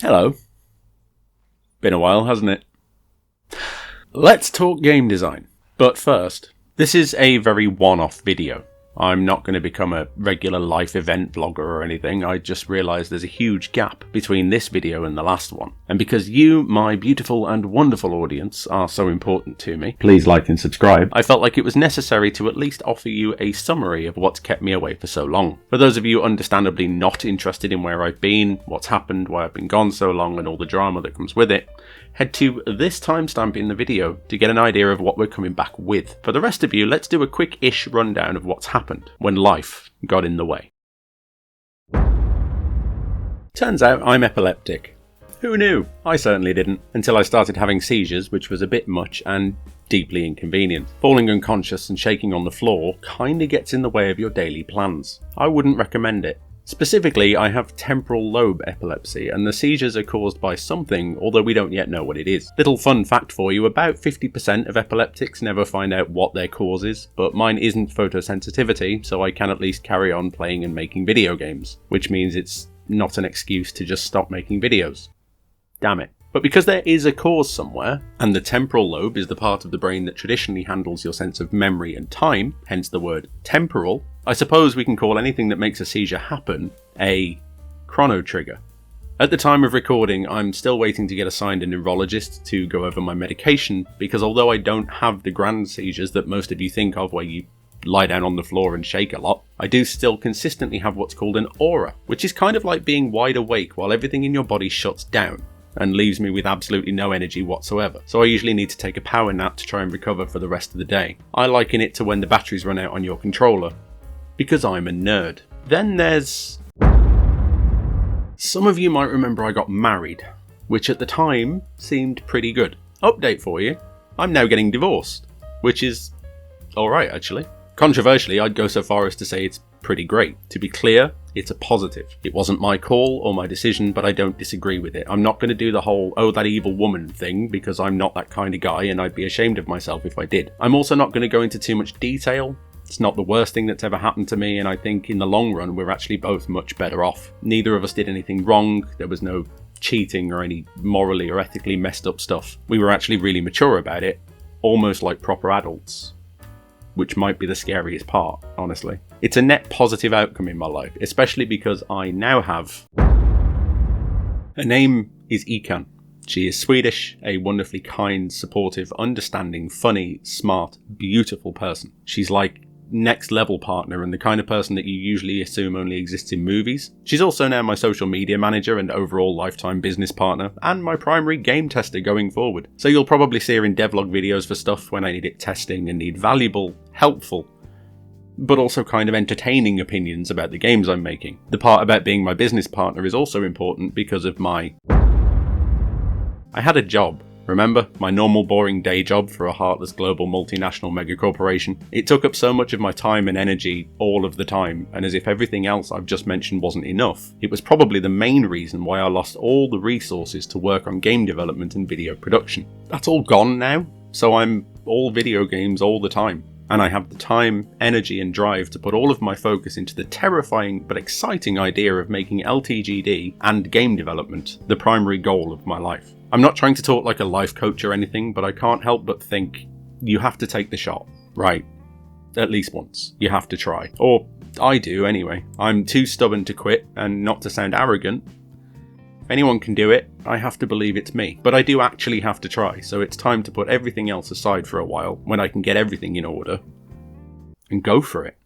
Hello. Been a while, hasn't it? Let's talk game design. But first, this is a very one-off video. I'm not going to become a regular life event blogger or anything. I just realised there's a huge gap between this video and the last one. And because you, my beautiful and wonderful audience, are so important to me, please like and subscribe, I felt like it was necessary to at least offer you a summary of what's kept me away for so long. For those of you understandably not interested in where I've been, what's happened, why I've been gone so long and all the drama that comes with it, head to this timestamp in the video to get an idea of what we're coming back with. For the rest of you, let's do a quick-ish rundown of what's happened when life got in the way. Turns out I'm epileptic. Who knew? I certainly didn't, until I started having seizures, which was a bit much and deeply inconvenient. Falling unconscious and shaking on the floor kinda gets in the way of your daily plans. I wouldn't recommend it. Specifically, I have temporal lobe epilepsy, and the seizures are caused by something, although we don't yet know what it is. Little fun fact for you, about 50% of epileptics never find out what their cause is, but mine isn't photosensitivity, so I can at least carry on playing and making video games, which means it's not an excuse to just stop making videos. Damn it. But because there is a cause somewhere, and the temporal lobe is the part of the brain that traditionally handles your sense of memory and time, hence the word temporal, I suppose we can call anything that makes a seizure happen a chronotrigger. At the time of recording, I'm still waiting to get assigned a neurologist to go over my medication, because although I don't have the grand seizures that most of you think of where you lie down on the floor and shake a lot, I do still consistently have what's called an aura, which is kind of like being wide awake while everything in your body shuts down and leaves me with absolutely no energy whatsoever. So I usually need to take a power nap to try and recover for the rest of the day. I liken it to when the batteries run out on your controller, because I'm a nerd. Then there's... Some of you might remember I got married, which at the time seemed pretty good. Update for you, I'm now getting divorced, which is alright actually. Controversially, I'd go so far as to say it's pretty great. To be clear, it's a positive. It wasn't my call or my decision, but I don't disagree with it. I'm not going to do the whole, oh, that evil woman thing, because I'm not that kind of guy and I'd be ashamed of myself if I did. I'm also not going to go into too much detail. It's not the worst thing that's ever happened to me, and I think in the long run we're actually both much better off. Neither of us did anything wrong. There was no cheating or any morally or ethically messed up stuff. We were actually really mature about it, almost like proper adults. Which might be the scariest part, honestly. It's a net positive outcome in my life, especially because I now have... Her name is Ikan. She is Swedish, a wonderfully kind, supportive, understanding, funny, smart, beautiful person. She's like next level partner and the kind of person that you usually assume only exists in movies. She's also now my social media manager and overall lifetime business partner, and my primary game tester going forward. So you'll probably see her in devlog videos for stuff when I need it testing and need valuable, helpful, but also kind of entertaining opinions about the games I'm making. The part about being my business partner is also important because of I had a job. Remember? My normal boring day job for a heartless global multinational megacorporation. It took up so much of my time and energy all of the time, and as if everything else I've just mentioned wasn't enough, it was probably the main reason why I lost all the resources to work on game development and video production. That's all gone now, so I'm all video games all the time. And I have the time, energy and drive to put all of my focus into the terrifying but exciting idea of making LTGD and game development the primary goal of my life. I'm not trying to talk like a life coach or anything, but I can't help but think you have to take the shot, right? At least once. You have to try. Or I do anyway. I'm too stubborn to quit, and not to sound arrogant, if anyone can do it, I have to believe it's me. But I do actually have to try, so it's time to put everything else aside for a while, when I can get everything in order, and go for it.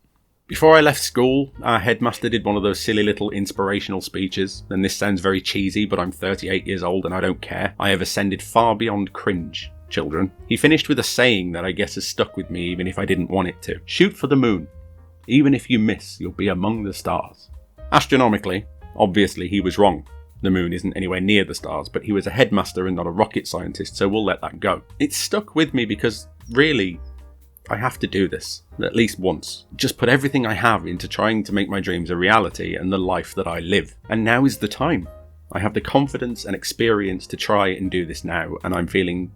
Before I left school, our headmaster did one of those silly little inspirational speeches, and this sounds very cheesy, but I'm 38 years old and I don't care. I have ascended far beyond cringe, children. He finished with a saying that I guess has stuck with me even if I didn't want it to. Shoot for the moon. Even if you miss, you'll be among the stars. Astronomically, obviously he was wrong. The moon isn't anywhere near the stars, but he was a headmaster and not a rocket scientist, so we'll let that go. It's stuck with me because, really, I have to do this, at least once. Just put everything I have into trying to make my dreams a reality and the life that I live. And now is the time. I have the confidence and experience to try and do this now, and I'm feeling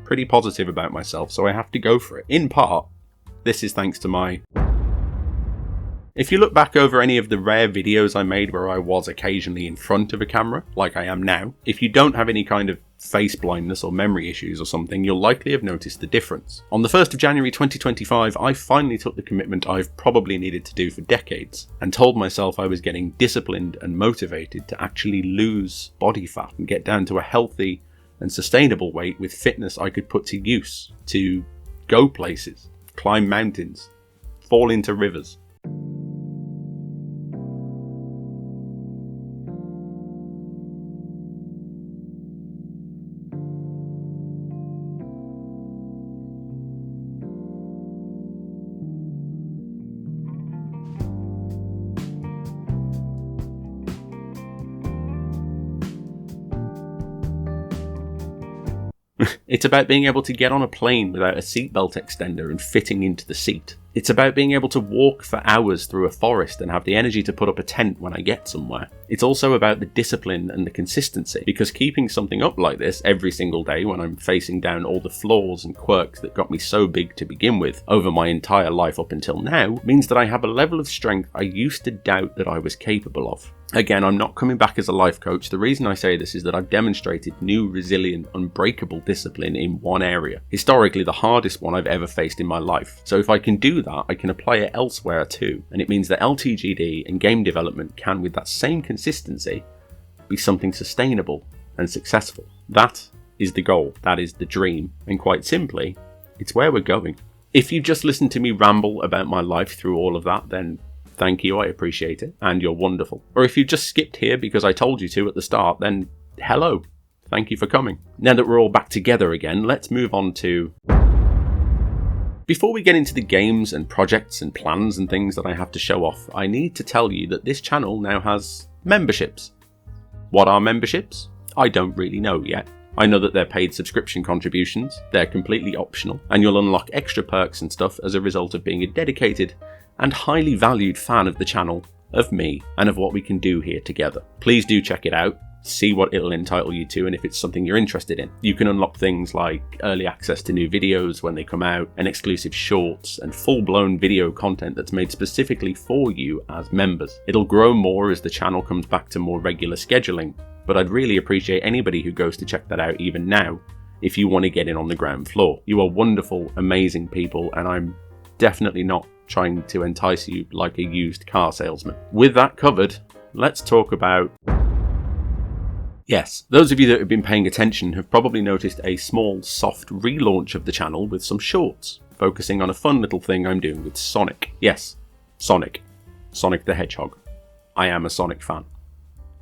pretty positive about myself, so I have to go for it. In part, this is thanks to my If you look back over any of the rare videos I made where I was occasionally in front of a camera, like I am now, if you don't have any kind of face blindness or memory issues or something, you'll likely have noticed the difference. On the 1st of January 2025, I finally took the commitment I've probably needed to do for decades, and told myself I was getting disciplined and motivated to actually lose body fat and get down to a healthy and sustainable weight with fitness I could put to use, to go places, climb mountains, fall into rivers. It's about being able to get on a plane without a seatbelt extender and fitting into the seat. It's about being able to walk for hours through a forest and have the energy to put up a tent when I get somewhere. It's also about the discipline and the consistency, because keeping something up like this every single day when I'm facing down all the flaws and quirks that got me so big to begin with over my entire life up until now means that I have a level of strength I used to doubt that I was capable of. Again, I'm not coming back as a life coach. The reason I say this is that I've demonstrated new, resilient, unbreakable discipline in one area. Historically, the hardest one I've ever faced in my life. So if I can do that, I can apply it elsewhere too. And it means that LTGD and game development can, with that same consistency, be something sustainable and successful. That is the goal. That is the dream. And quite simply, it's where we're going. If you've just listened to me ramble about my life through all of that, then thank you, I appreciate it, and you're wonderful. Or if you just skipped here because I told you to at the start, then hello, thank you for coming. Now that we're all back together again, let's move on to... Before we get into the games and projects and plans and things that I have to show off, I need to tell you that this channel now has memberships. What are memberships? I don't really know yet. I know that they're paid subscription contributions, they're completely optional, and you'll unlock extra perks and stuff as a result of being a dedicated and highly valued fan of the channel, of me, and of what we can do here together. Please do check it out, see what it'll entitle you to, and if it's something you're interested in. You can unlock things like early access to new videos when they come out, and exclusive shorts, and full-blown video content that's made specifically for you as members. It'll grow more as the channel comes back to more regular scheduling, but I'd really appreciate anybody who goes to check that out even now, if you want to get in on the ground floor. You are wonderful, amazing people, and I'm definitely not trying to entice you like a used car salesman. With that covered, let's talk about... Yes, those of you that have been paying attention have probably noticed a small, soft relaunch of the channel with some shorts, focusing on a fun little thing I'm doing with Sonic. Yes, Sonic. Sonic the Hedgehog. I am a Sonic fan.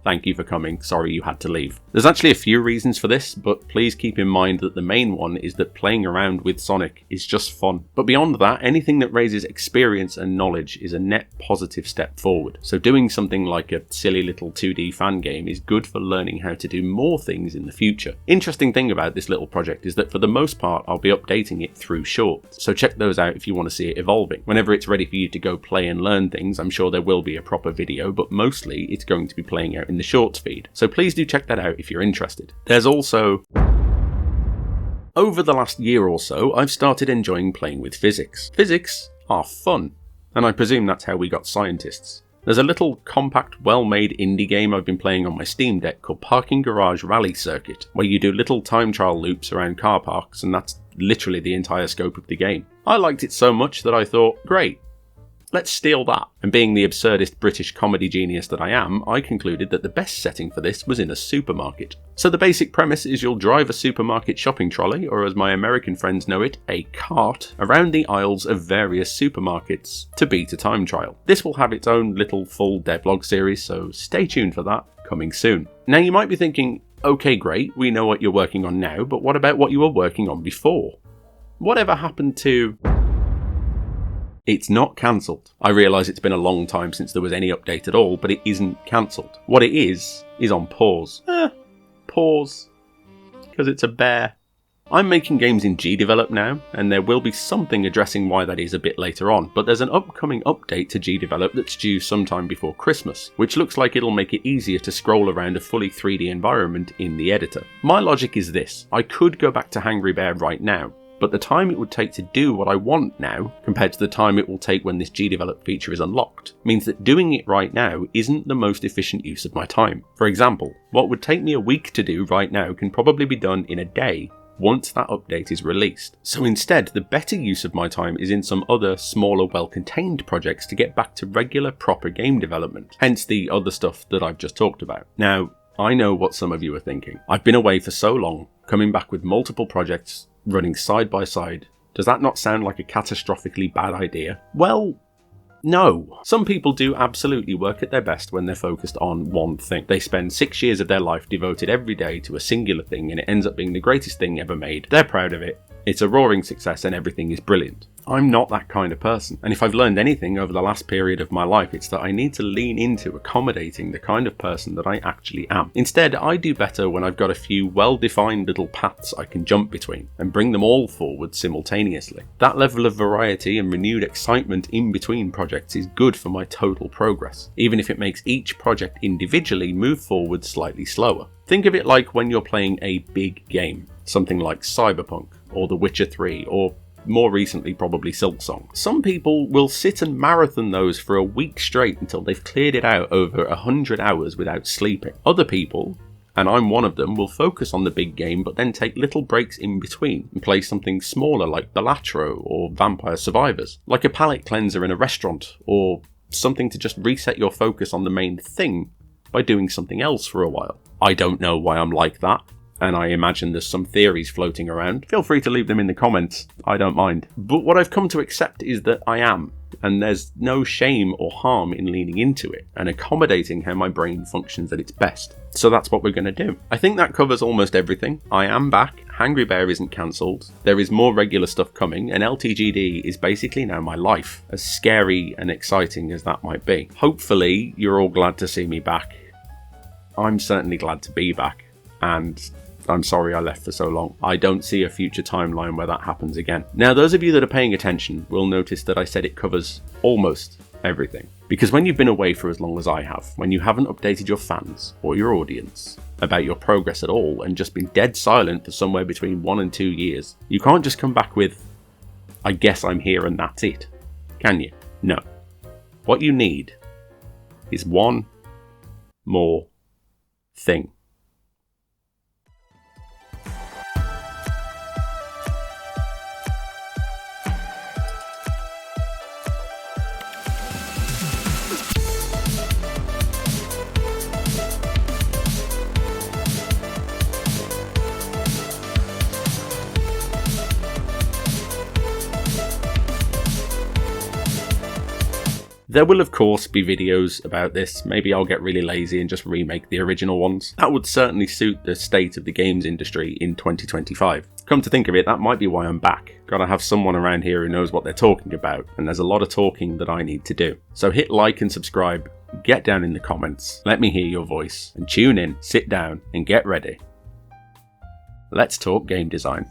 Thank you for coming, sorry you had to leave. There's actually a few reasons for this, but please keep in mind that the main one is that playing around with Sonic is just fun. But beyond that, anything that raises experience and knowledge is a net positive step forward. So doing something like a silly little 2D fan game is good for learning how to do more things in the future. Interesting thing about this little project is that for the most part, I'll be updating it through shorts. So check those out if you want to see it evolving. Whenever it's ready for you to go play and learn things, I'm sure there will be a proper video, but mostly it's going to be playing out in the shorts feed. So please do check that out if you're interested. There's also... Over the last year or so, I've started enjoying playing with physics. Physics are fun, and I presume that's how we got scientists. There's a little compact, well-made indie game I've been playing on my Steam Deck called Parking Garage Rally Circuit, where you do little time trial loops around car parks, and that's literally the entire scope of the game. I liked it so much that I thought, great, let's steal that. And being the absurdist British comedy genius that I am, I concluded that the best setting for this was in a supermarket. So the basic premise is you'll drive a supermarket shopping trolley, or as my American friends know it, a cart, around the aisles of various supermarkets to beat a time trial. This will have its own little full devlog series, so stay tuned for that, coming soon. Now you might be thinking, okay great, we know what you're working on now, but what about what you were working on before? Whatever happened to... It's not cancelled. I realise it's been a long time since there was any update at all, but it isn't cancelled. What it is on pause. Pause. Because it's a bear. I'm making games in GDevelop now, and there will be something addressing why that is a bit later on, but there's an upcoming update to GDevelop that's due sometime before Christmas, which looks like it'll make it easier to scroll around a fully 3D environment in the editor. My logic is this: I could go back to Hangry Bear right now, But the time it would take to do what I want now, compared to the time it will take when this GDevelop feature is unlocked, means that doing it right now isn't the most efficient use of my time. For example, what would take me a week to do right now can probably be done in a day once that update is released. So instead, the better use of my time is in some other, smaller, well-contained projects to get back to regular, proper game development, hence the other stuff that I've just talked about. Now, I know what some of you are thinking. I've been away for so long, coming back with multiple projects running side by side. Does that not sound like a catastrophically bad idea? Well, no. Some people do absolutely work at their best when they're focused on one thing. They spend 6 years of their life devoted every day to a singular thing, and it ends up being the greatest thing ever made. They're proud of it. It's a roaring success and everything is brilliant. I'm not that kind of person, and if I've learned anything over the last period of my life, it's that I need to lean into accommodating the kind of person that I actually am. Instead, I do better when I've got a few well-defined little paths I can jump between and bring them all forward simultaneously. That level of variety and renewed excitement in between projects is good for my total progress, even if it makes each project individually move forward slightly slower. Think of it like when you're playing a big game, something like Cyberpunk, or The Witcher 3, or more recently probably Silksong. Some people will sit and marathon those for a week straight until they've cleared it out over 100 hours without sleeping. Other people, and I'm one of them, will focus on the big game but then take little breaks in between and play something smaller like Balatro or Vampire Survivors, like a palate cleanser in a restaurant, or something to just reset your focus on the main thing by doing something else for a while. I don't know why I'm like that, and I imagine there's some theories floating around. Feel free to leave them in the comments, I don't mind. But what I've come to accept is that I am, and there's no shame or harm in leaning into it and accommodating how my brain functions at its best. So that's what we're going to do. I think that covers almost everything. I am back, Hangry Bear isn't cancelled, there is more regular stuff coming, and LTGD is basically now my life, as scary and exciting as that might be. Hopefully you're all glad to see me back. I'm certainly glad to be back, and I'm sorry I left for so long. I don't see a future timeline where that happens again. Now, those of you that are paying attention will notice that I said it covers almost everything. Because when you've been away for as long as I have, when you haven't updated your fans or your audience about your progress at all and just been dead silent for somewhere between 1 and 2 years, you can't just come back with, I guess I'm here and that's it. Can you? No. What you need is one more thing. There will of course be videos about this. Maybe I'll get really lazy and just remake the original ones. That would certainly suit the state of the games industry in 2025. Come to think of it, that might be why I'm back. Gotta have someone around here who knows what they're talking about, and there's a lot of talking that I need to do. So hit like and subscribe, get down in the comments, let me hear your voice, and tune in, sit down, and get ready. Let's talk game design.